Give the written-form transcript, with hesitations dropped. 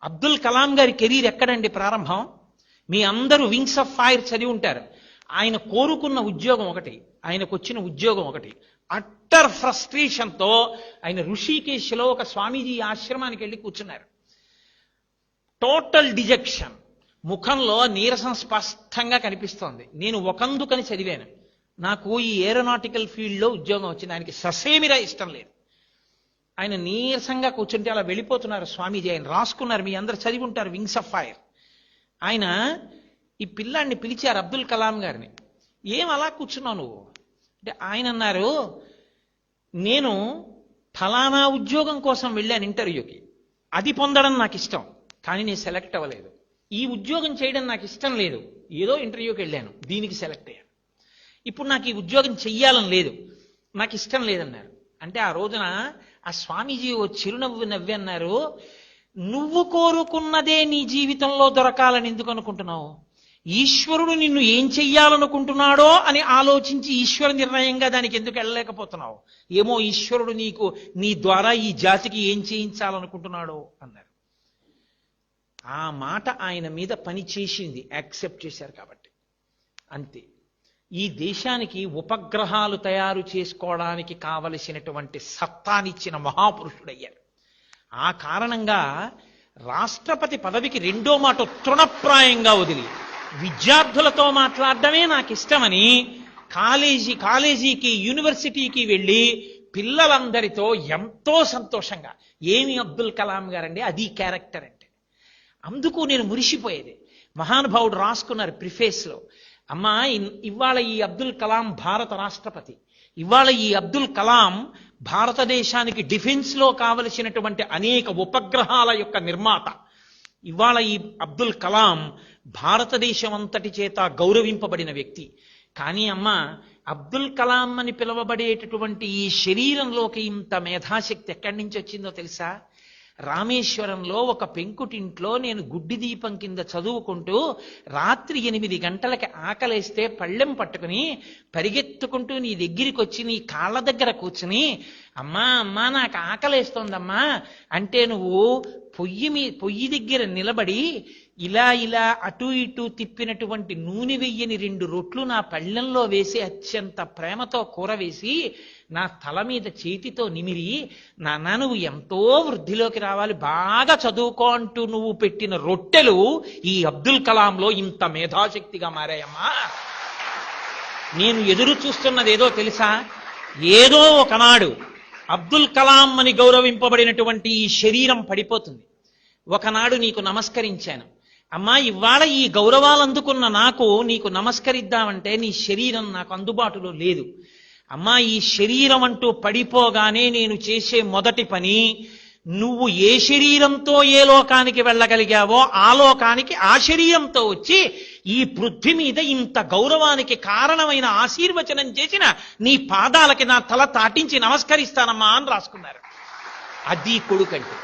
అబ్దుల్ కలాం గారి కెరీర్ ఎక్కడండి ప్రారంభం? మీ అందరూ వింగ్స్ ఆఫ్ ఫైర్ చదివి ఉంటారు. ఆయన కోరుకున్న ఉద్యోగం ఒకటి, ఆయనకు వచ్చిన ఉద్యోగం ఒకటి. అట్టర్ ఫ్రస్ట్రేషన్తో ఆయన ఋషికేశ్లో ఒక స్వామీజీ ఆశ్రమానికి వెళ్ళి కూర్చున్నారు. టోటల్ డిజెక్షన్, ముఖంలో నీరసం స్పష్టంగా కనిపిస్తోంది. నేను ఒకందుకని చదివాను, నాకు ఈ ఏరోనాటికల్ ఫీల్డ్లో ఉద్యోగం వచ్చింది. ఆయనకి ససేమిరా ఇష్టం లేదు. ఆయన నీరసంగా కూర్చుంటే అలా వెళ్ళిపోతున్నారు స్వామీజీ. ఆయన రాసుకున్నారు, మీ అందరు చదివి ఉంటారు వింగ్స్ ఆఫ్ ఫైర్. ఆయన ఈ పిల్లాడిని పిలిచారు, అబ్దుల్ కలాం గారిని. ఏం అలా కూర్చున్నావు నువ్వు అంటే ఆయన అన్నారు, నేను ఫలానా ఉద్యోగం కోసం వెళ్ళాను ఇంటర్వ్యూకి, అది పొందడం నాకు ఇష్టం, కానీ నేను సెలెక్ట్ అవ్వలేదు. ఈ ఉద్యోగం చేయడం నాకు ఇష్టం లేదు, ఏదో ఇంటర్వ్యూకి వెళ్ళాను, దీనికి సెలెక్ట్ అయ్యాను. ఇప్పుడు నాకు ఈ ఉద్యోగం చెయ్యాలని లేదు, నాకు ఇష్టం లేదన్నారు. అంటే ఆ రోజున ఆ స్వామీజీ ఓ చిరునవ్వు నవ్వి అన్నారు, నువ్వు కోరుకున్నదే నీ జీవితంలో దొరకాలని ఎందుకు అనుకుంటున్నావు? ఈశ్వరుడు నిన్ను ఏం చెయ్యాలనుకుంటున్నాడో అని ఆలోచించి ఈశ్వర నిర్ణయంగా దానికి ఎందుకు వెళ్ళలేకపోతున్నావు? ఏమో ఈశ్వరుడు నీకు నీ ద్వారా ఈ జాతికి ఏం చేయించాలనుకుంటున్నాడో అన్నారు. ఆ మాట ఆయన మీద పని చేసింది, యాక్సెప్ట్ చేశారు కాబట్టి. అంతే. ఈ దేశానికి ఉపగ్రహాలు తయారు చేసుకోవడానికి కావలసినటువంటి సత్తానిచ్చిన మహాపురుషుడయ్యారు. ఆ కారణంగా రాష్ట్రపతి పదవికి రెండో మాట తృణప్రాయంగా వదిలి విద్యార్థులతో మాట్లాడడమే నాకు ఇష్టమని కాలేజీకి యూనివర్సిటీకి వెళ్ళి పిల్లలందరితో ఎంతో సంతోషంగా, ఏమి అబ్దుల్ కలాం గారండి, అది క్యారెక్టర్ అంటే. అందుకు నేను మురిసిపోయేది. మహానుభావుడు రాసుకున్నారు ప్రిఫేస్లో, అమ్మా ఇవాళ ఈ అబ్దుల్ కలాం భారత రాష్ట్రపతి, ఇవాళ ఈ అబ్దుల్ కలాం భారతదేశానికి డిఫెన్స్లో కావలసినటువంటి అనేక ఉపగ్రహాల యొక్క నిర్మాత. ఇవాళ ఈ అబ్దుల్ కలాం భారతదేశం అంతటి చేత గౌరవింపబడిన వ్యక్తి. కానీ అమ్మ, అబ్దుల్ కలాం అని పిలువబడేటటువంటి ఈ శరీరంలోకి ఇంత మేధాశక్తి ఎక్కడి నుంచి వచ్చిందో తెలుసా? రామేశ్వరంలో ఒక పెంకుటింట్లో నేను గుడ్డి దీపం కింద చదువుకుంటూ రాత్రి 8 గంటలకి ఆకలేస్తే పళ్ళెం పట్టుకుని పరిగెత్తుకుంటూ నీ దగ్గరికి వచ్చి నీ కాళ్ళ దగ్గర కూర్చుని, అమ్మా అమ్మా నాకు ఆకలేస్తోందమ్మా అంటే నువ్వు పొయ్యి దగ్గర నిలబడి ఇలా ఇలా అటు ఇటు తిప్పినటువంటి నూనె వెయ్యని 2 రొట్లు నా పళ్ళెంలో వేసి అత్యంత ప్రేమతో కూర వేసి నా తల మీద చేతితో నిమిరి, నాన్న నువ్వు ఎంతో వృద్ధిలోకి రావాలి, బాగా చదువుకో అంటూ నువ్వు పెట్టిన రొట్టెలు ఈ అబ్దుల్ కలాంలో ఇంత మేధాశక్తిగా మారాయమ్మా. నేను ఎదురు చూస్తున్నది ఏదో తెలుసా? ఏదో ఒకనాడు అబ్దుల్ కలాం అని గౌరవింపబడినటువంటి ఈ శరీరం పడిపోతుంది. ఒకనాడు నీకు నమస్కరించాను, అమ్మా ఇవాళ ఈ గౌరవాలు అందుకున్న నాకు నీకు నమస్కరిద్దామంటే నీ శరీరం నాకు అందుబాటులో లేదు. అమ్మా ఈ శరీరం అంటూ పడిపోగానే నేను చేసే మొదటి పని, నువ్వు ఏ శరీరంతో ఏ లోకానికి వెళ్ళగలిగావో ఆ లోకానికి ఆ శరీరంతో వచ్చి ఈ పృథ్వీ మీద ఇంత గౌరవానికి కారణమైన ఆశీర్వచనం చేసిన నీ పాదాలకి నా తల తాటించి నమస్కరిస్తానమ్మా అని రాసుకున్నారు. అది కొడుకంటే.